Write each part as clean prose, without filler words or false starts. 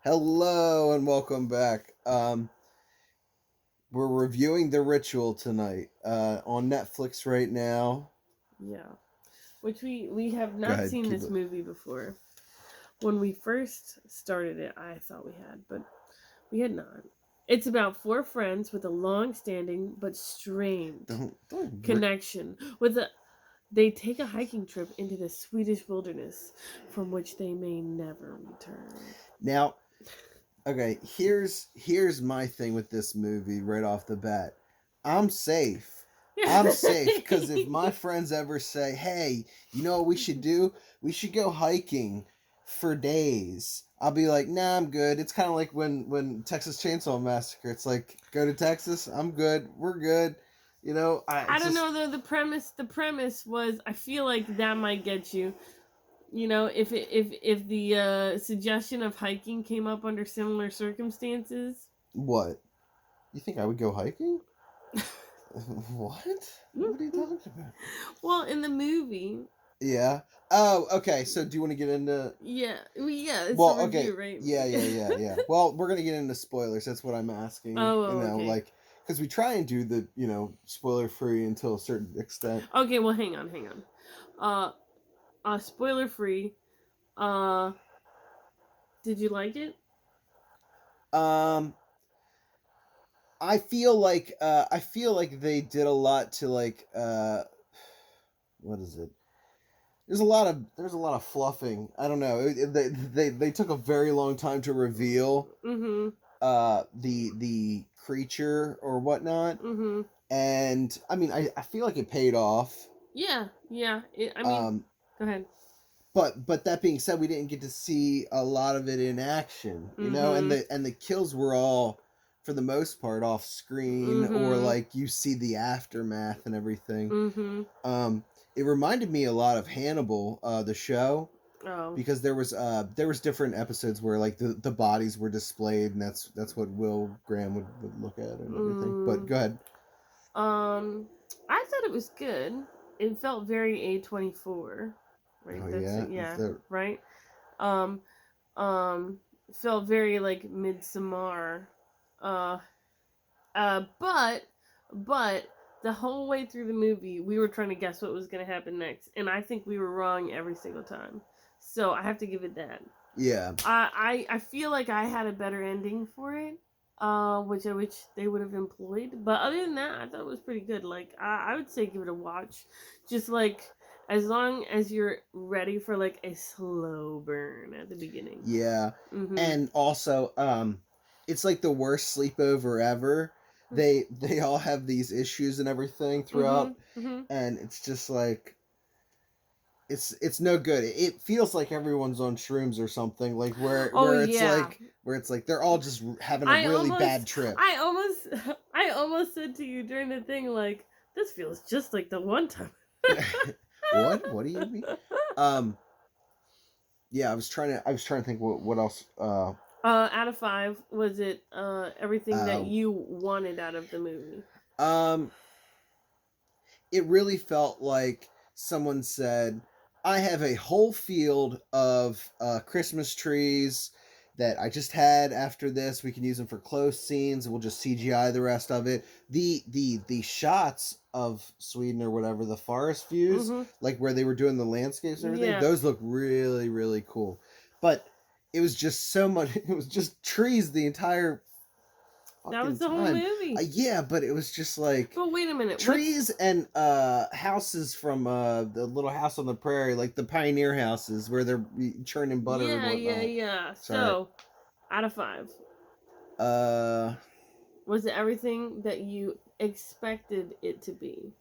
Hello and welcome back. We're reviewing The Ritual tonight on Netflix right now. Yeah, which we have Go not ahead, seen keep this it. movie before. When we first started it, I thought we had, but we had not. It's about four friends with a long-standing but strained Don't. connection. They take a hiking trip into the Swedish wilderness, from which they may never return. Now, okay. Here's my thing with this movie right off the bat. I'm safe. I'm safe because if my friends ever say, "Hey, you know what we should do? We should go hiking for days," I'll be like, "Nah, I'm good." It's kind of like when Texas Chainsaw Massacre. It's like, go to Texas. I'm good. We're good. I It's don't just know though. The premise was. I feel like that might get you. If the suggestion of hiking came up under similar circumstances. what you think I would go hiking? What? What are you talking about? Well, in the movie, Yeah. Oh, okay. So do you want to get into? yeah, it's a Well, okay. review, right? Yeah. Well, we're gonna get into spoilers. That's what I'm asking. Okay. Because we try and do the, spoiler free until a certain extent. Okay, well, hang on. Uh, spoiler free. Uh, did you like it? Um, I feel like they did a lot to what is it? There's a lot of fluffing. I don't know. They took a very long time to reveal Mm-hmm. the creature or whatnot, Mm-hmm. and I feel like it paid off. Yeah. I mean, Um, go ahead. but that being said, we didn't get to see a lot of it in action, and Mm-hmm. the kills were all, for the most part, off screen, or Mm-hmm. like you see the aftermath and everything. Mm-hmm. Um, it reminded me a lot of Hannibal, the show, Oh. because there was different episodes where like the bodies were displayed, and that's what Will Graham would look at and everything. But Mm. go ahead. I thought it was good. It felt very A24, right? Oh That's yeah, is yeah, that right. Um, um, felt very like Midsommar. Uh, but the whole way through the movie, we were trying to guess what was going to happen next, and I think we were wrong every single time. So I have to give it that. yeah. I feel like I had a better ending for it, which I wish they would have employed. But other than that, I thought it was pretty good. Like I would say give it a watch, just like as long as you're ready for like a slow burn at the beginning. Yeah. Mm-hmm. And also, it's like the worst sleepover ever. They all have these issues and everything Mm-hmm. throughout, Mm-hmm. and it's just like it's no good. It feels like everyone's on shrooms or something, like where Oh where it's yeah. like where it's like they're all just having a I really bad almost, trip. I almost, I almost said to you during the thing like, this feels just like the one time. What? What do you mean? Um yeah, I was trying to think what else Out of five, was it everything that uh you wanted out of the movie? um it really felt like someone said, I have a whole field of Christmas trees that I just had. After this, we can use them for close scenes. We'll just CGI the rest of it. The shots of Sweden or whatever, the forest views, Mm-hmm. like where they were doing the landscapes and everything, Yeah, those look really, really cool. But it was just so much, it was just trees the entire that was fucking the whole time. movie. Yeah, but it was just like But wait a minute, what's? trees and houses from the little house on the prairie, like the pioneer houses where they're churning butter and whatnot. Yeah. Sorry. So, out of five, Uh, was it everything that you expected it to be?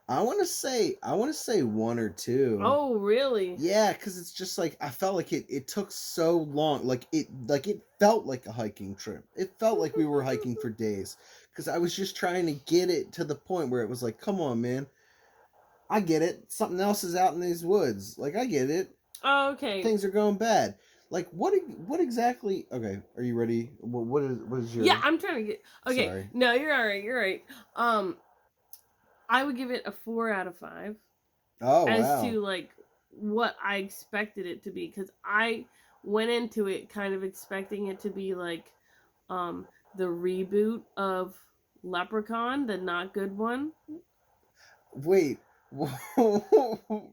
I want to say one or two. Oh, really? Yeah, because it's just like I felt like it took so long. Like it felt like a hiking trip. It felt like we were hiking for days. Because I was just trying to get it to the point where it was like, come on, man, I get it. Something else is out in these woods. Like, I get it. Oh, okay. Things are going bad. Like, what exactly? Okay, are you ready? What is Yeah, your? I'm trying to get. Okay, Sorry. no, you're all right. You're right. Um, I would give it a 4 out of 5 Oh as wow. to like what I expected it to be because I went into it kind of expecting it to be like the reboot of Leprechaun, the not good one. Wait,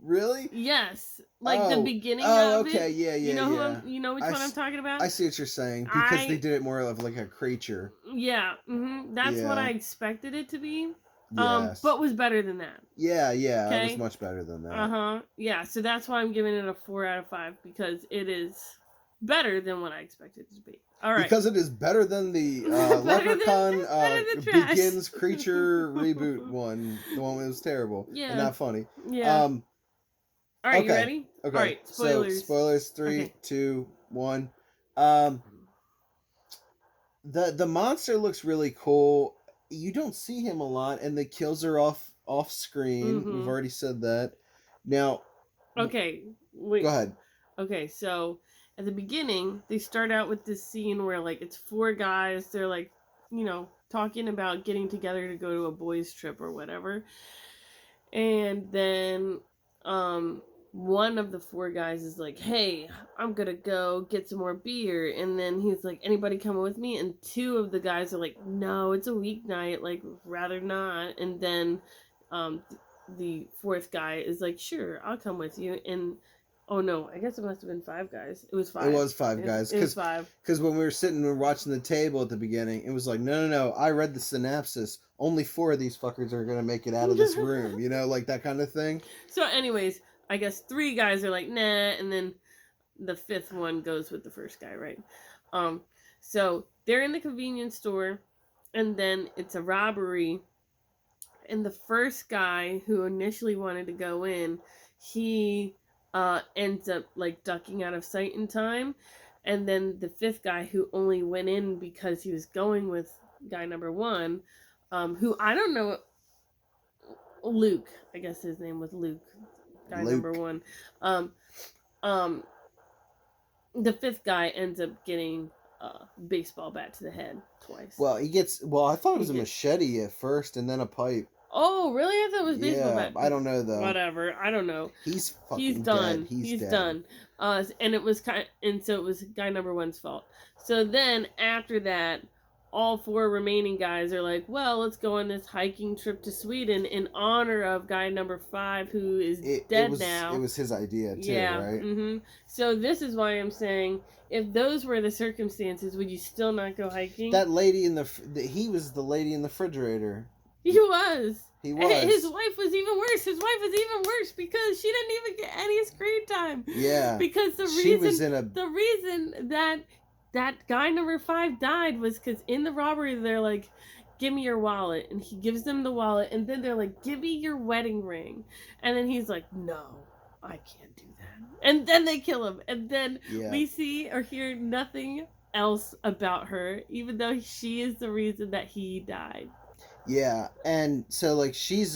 really? Yes, like the beginning Oh, of okay, it. yeah, You know yeah. you know which one I'm talking about? I see what you're saying, because they did it more of like a creature. Yeah, that's what Yeah. I expected it to be. Yes. But was better than that. Yeah, it was Okay. much better than that. Yeah, so that's why I'm giving it a 4 out of 5, because it is better than what I expected it to be. All right. Because it is better than the Leprechaun Begins creature reboot one. The one that was terrible. Yeah. And not funny. Yeah. All right, okay. you ready? Okay. All right, spoilers. So, spoilers, 3, 2, 1. The monster looks really cool. You don't see him a lot, and the kills are off screen. Mm-hmm. We've already said that. Now, okay, wait. Go ahead. Okay, so at the beginning, they start out with this scene where like it's 4 guys. They're like, talking about getting together to go to a boys' trip or whatever, and then one of the 4 guys is like, hey, I'm gonna go get some more beer. And then he's like, anybody coming with me? And 2 of the guys are like, no, it's a weeknight, like, rather not. And then the 4th guy is like, sure, I'll come with you. And oh no, I guess it must have been 5 guys. It was 5. It was 5 guys. It was 5. Because when we were sitting and watching the table at the beginning, it was like, no. I read the synopsis. Only 4 of these fuckers are gonna make it out of this room. Like that kind of thing. So, anyways, I guess 3 guys are like, nah, and then the 5th one goes with the first guy, right? So they're in the convenience store, and then it's a robbery, and the first guy who initially wanted to go in, he ends up like ducking out of sight in time, and then the 5th guy who only went in because he was going with guy number 1, who I don't know, Luke, I guess his name was Luke. Guy Luke. number 1. The 5th guy ends up getting a baseball bat to the head twice. Well, I thought it was a machete at first and then a pipe. Oh, really? I thought it was baseball bat. I don't know though. Whatever. I don't know. He's done. Dead. He's dead. Done. And it was so it was guy number 1's fault. So then after that, all 4 remaining guys are like, well, let's go on this hiking trip to Sweden in honor of guy number 5 who is dead now. It was his idea too, right? Mm-hmm. So this is why I'm saying, if those were the circumstances, would you still not go hiking? That lady he was the lady in the refrigerator. He was. He was. His wife was even worse. His wife was even worse because she didn't even get any screen time. Yeah. Because the reason that guy number 5 died was because in the robbery they're like, give me your wallet, and he gives them the wallet, and then they're like, give me your wedding ring, and then he's like, no, I can't do that, and then they kill him, and then we see or hear nothing else about her, even though she is the reason that he died. Yeah, and so like she's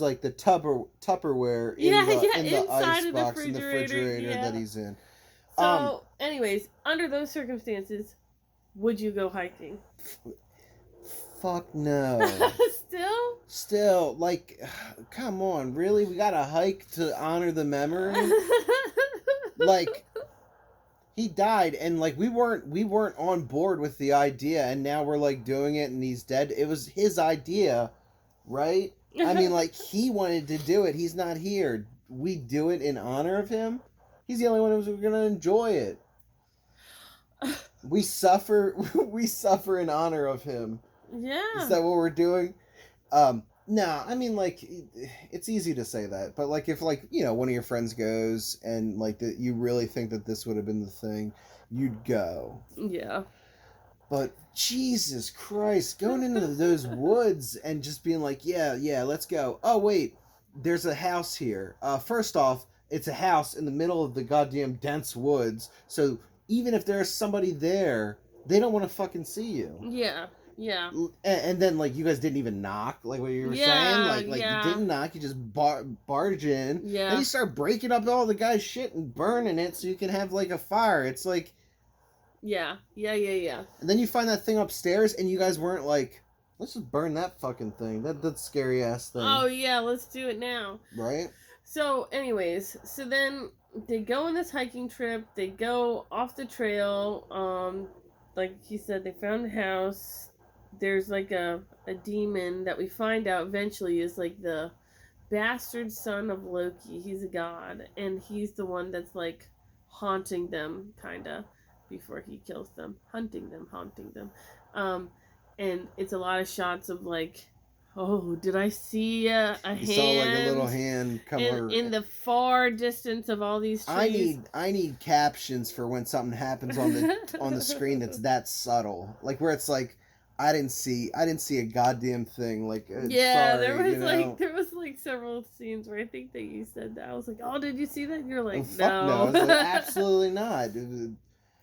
like the Tupperware in the ice box in the refrigerator that he's in. So, anyways, under those circumstances, would you go hiking? Fuck no. Still, like, come on, really? We gotta hike to honor the memory? Like, he died, and like we weren't on board with the idea, and now we're like doing it, and he's dead. It was his idea, right? I mean, like, he wanted to do it. He's not here. We do it in honor of him. He's the only one who's going to enjoy it. We suffer in honor of him. Yeah. Is that what we're doing? No, I mean, like, it's easy to say that, but like if like, one of your friends goes and like you really think that this would have been the thing, you'd go. Yeah. But Jesus Christ, going into those woods and just being like, yeah, let's go. Oh wait, there's a house here. First off, it's a house in the middle of the goddamn dense woods. So even if there's somebody there, they don't want to fucking see you. Yeah. Yeah. And then, like, you guys didn't even knock, like what you were saying. Like you didn't knock, you just barge in. Yeah. And you start breaking up all the guy's shit and burning it so you can have, like, a fire. It's like... Yeah. And then you find that thing upstairs and you guys weren't like, let's just burn that fucking thing. That scary ass thing. Oh, yeah, let's do it now. Right? So, anyways, then they go on this hiking trip. They go off the trail. Like he said, they found a house. There's like a demon that we find out eventually is like the bastard son of Loki. He's a god, and he's the one that's like haunting them, kinda, before he kills them, haunting them. Um, and it's a lot of shots of like, oh, did I see a hand? You saw like a little hand come in the far distance of all these trees. I need captions for when something happens on the screen that's that subtle, like where it's like I didn't see a goddamn thing. Like yeah, sorry, there was like several scenes where I think that you said that. I was like, oh, did you see that? And you're like, fuck no. I was like, absolutely not.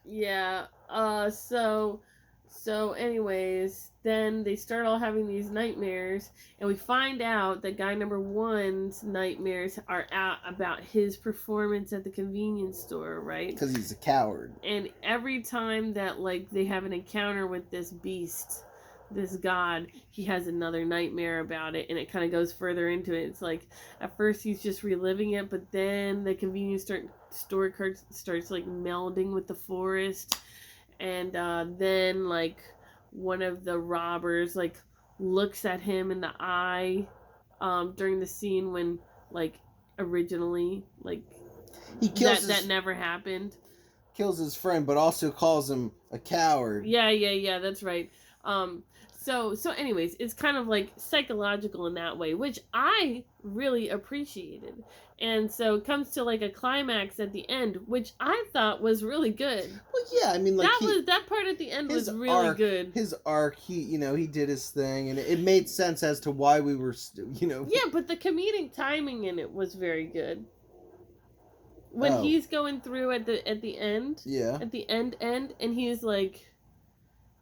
Yeah. So anyways, then they start all having these nightmares, and we find out that guy number one's nightmares are about his performance at the convenience store, right? Because he's a coward. And every time that like they have an encounter with this beast, this god, he has another nightmare about it, and it kind of goes further into it. It's like at first he's just reliving it, but then the convenience store cart starts like melding with the forest. And then like one of the robbers like looks at him in the eye during the scene when like originally like he kills that never happened. Kills his friend, but also calls him a coward. Yeah, that's right. So anyways, it's kind of like psychological in that way, which I really appreciated. And so it comes to like a climax at the end, which I thought was really good. Well, yeah, I mean, like that part at the end was really good. His arc, he did his thing, and it made sense as to why we were, Yeah, but the comedic timing in it was very good. When he's going through at the end, yeah, at the end, and he's like,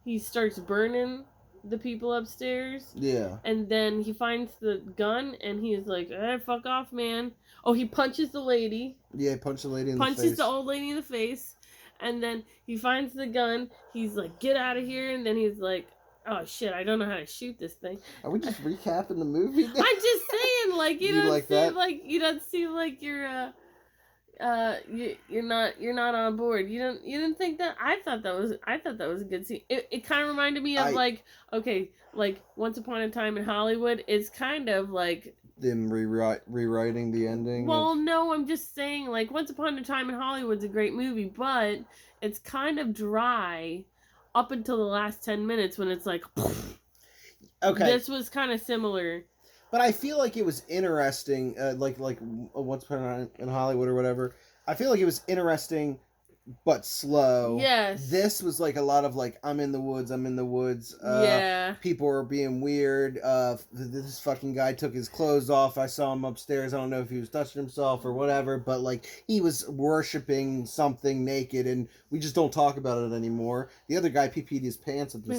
he starts burning the people upstairs. Yeah. And then he finds the gun, and he's like, fuck off, man. Oh, he punches the lady. Yeah, he punched the lady in the face. Punches the old lady in the face. And then he finds the gun. He's like, get out of here. And then he's like, oh, shit, I don't know how to shoot this thing. Are we just recapping the movie? I'm just saying, like, you don't like seem that? like, you don't seem like you're, you're not on board. You didn't think that? I thought that was a good scene. It kind of reminded me of like Once Upon a Time in Hollywood. It's kind of like them rewriting the ending. Well, no, I'm just saying like Once Upon a Time in Hollywood's a great movie, but it's kind of dry up until the last 10 minutes when it's like okay. This was kind of similar. But I feel like it was interesting, like Once Upon a Time in Hollywood or whatever. I feel like it was interesting, but slow. Yes. This was like a lot of like, I'm in the woods. Yeah. People are being weird. This fucking guy took his clothes off. I saw him upstairs. I don't know if he was touching himself or whatever, but like he was worshiping something naked, and we just don't talk about it anymore. The other guy pee-peed his pants at the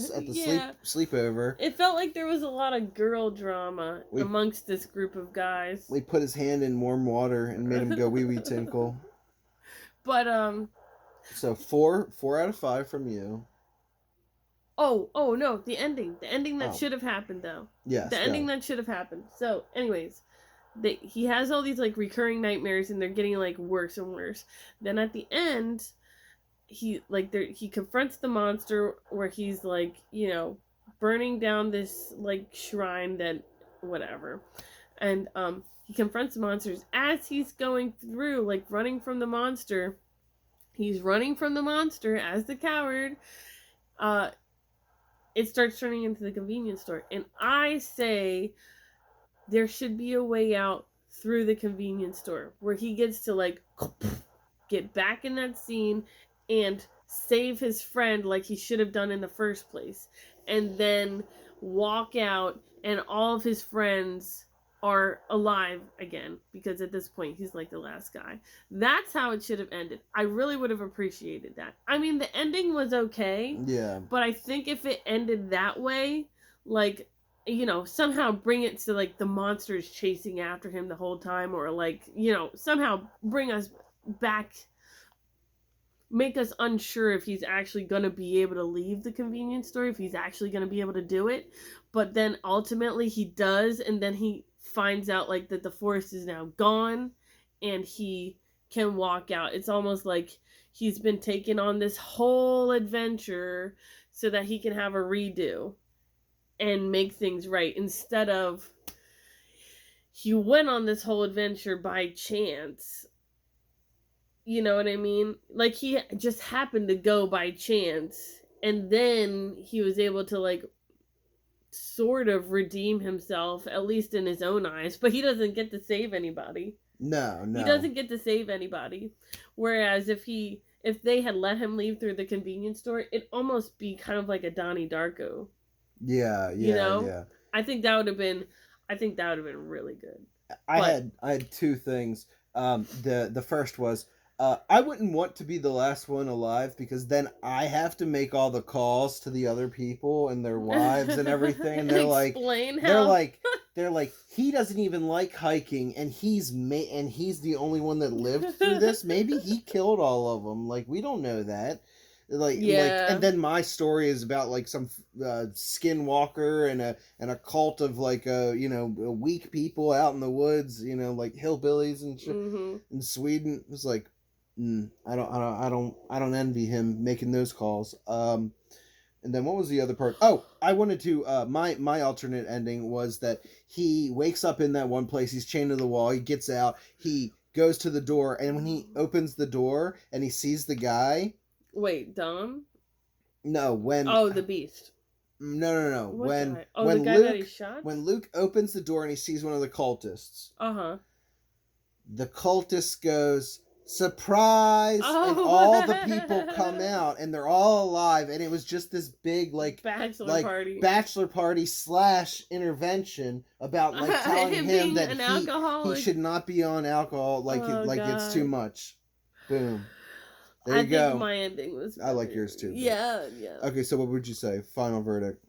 sleepover. It felt like there was a lot of girl drama amongst this group of guys. They put his hand in warm water and made him go wee wee tinkle. But So 4 out of 5 from you. Oh no, the ending that should have happened though. Yes. The ending that should have happened. So, anyways, he has all these like recurring nightmares, and they're getting like worse and worse. Then at the end, he confronts the monster where he's like, burning down this like shrine that whatever. And he confronts the monsters as he's going through, like running from the monster. He's running from the monster as the coward. It starts turning into the convenience store. And I say there should be a way out through the convenience store where he gets to like get back in that scene and save his friend like he should have done in the first place. And then walk out and all of his friends are alive again, because at this point he's like the last guy. That's how it should have ended. I really would have appreciated that. I mean, the ending was okay. Yeah. But I think if it ended that way, like, somehow bring it to like the monsters chasing after him the whole time, or like, somehow bring us back, make us unsure if he's actually going to be able to leave the convenience store, if he's actually going to be able to do it. But then ultimately he does, and then he finds out like that the forest is now gone, and he can walk out. It's almost like he's been taking on this whole adventure so that he can have a redo and make things right, instead of he went on this whole adventure by chance. You know what I mean? Like, he just happened to go by chance, and then he was able to, like, sort of redeem himself, at least in his own eyes, but he doesn't get to save anybody. No. He doesn't get to save anybody. Whereas if they had let him leave through the convenience store, it'd almost be kind of like a Donnie Darko. Yeah. You know? Yeah. I think that would have been really good. I had two things. The first was, I wouldn't want to be the last one alive, because then I have to make all the calls to the other people and their wives and everything, and they're like, he doesn't even like hiking, and he's the only one that lived through this. Maybe he killed all of them. Like, we don't know that. Like, and then my story is about like some skinwalker and a cult of like weak people out in the woods, like hillbillies and shit in Sweden. It was like, I don't envy him making those calls. And then what was the other part? Oh, I wanted to my alternate ending was that he wakes up in that one place, he's chained to the wall, he gets out, he goes to the door, and when he opens the door and he sees the guy. Wait, Dom? No, when... Oh, the Beast. No. What when guy? Oh, when the guy Luke, that he shot? When Luke opens the door and he sees one of the cultists. Uh-huh. The cultist goes, surprise! Oh. And all the people come out, and they're all alive, and it was just this big, like... bachelor party / intervention about, like, telling him that he should not be on alcohol, it's too much. Boom. There you go. I think my ending was better. I like yours too. Yeah. Okay, so what would you say? Final verdict.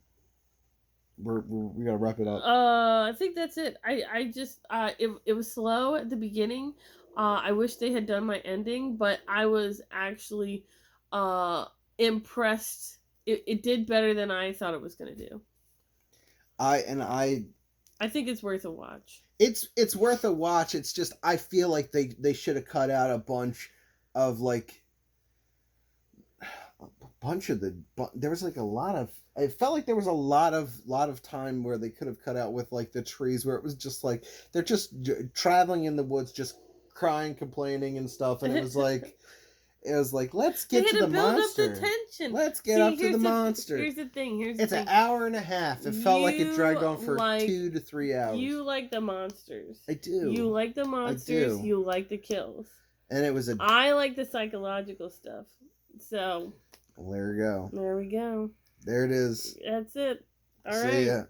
We gotta wrap it up. I think that's it. I just it was slow at the beginning. I wish they had done my ending, but I was actually impressed. It did better than I thought it was gonna do. I think it's worth a watch. It's worth a watch. It's just, I feel like they should have cut out a bunch of like. There was like a lot of, it felt like there was a lot of time where they could have cut out with like the trees, where it was just like they're just traveling in the woods, just crying, complaining and stuff, and it was like let's get to the monster. Let's get up to the monster. Here's the thing. It's an hour and a half. It felt like it dragged on for 2 to 3 hours. You like the monsters. I do. You like the monsters. You like the kills. And it was I like the psychological stuff. So. Well, there we go. There we go. There it is. That's it. All right. See ya.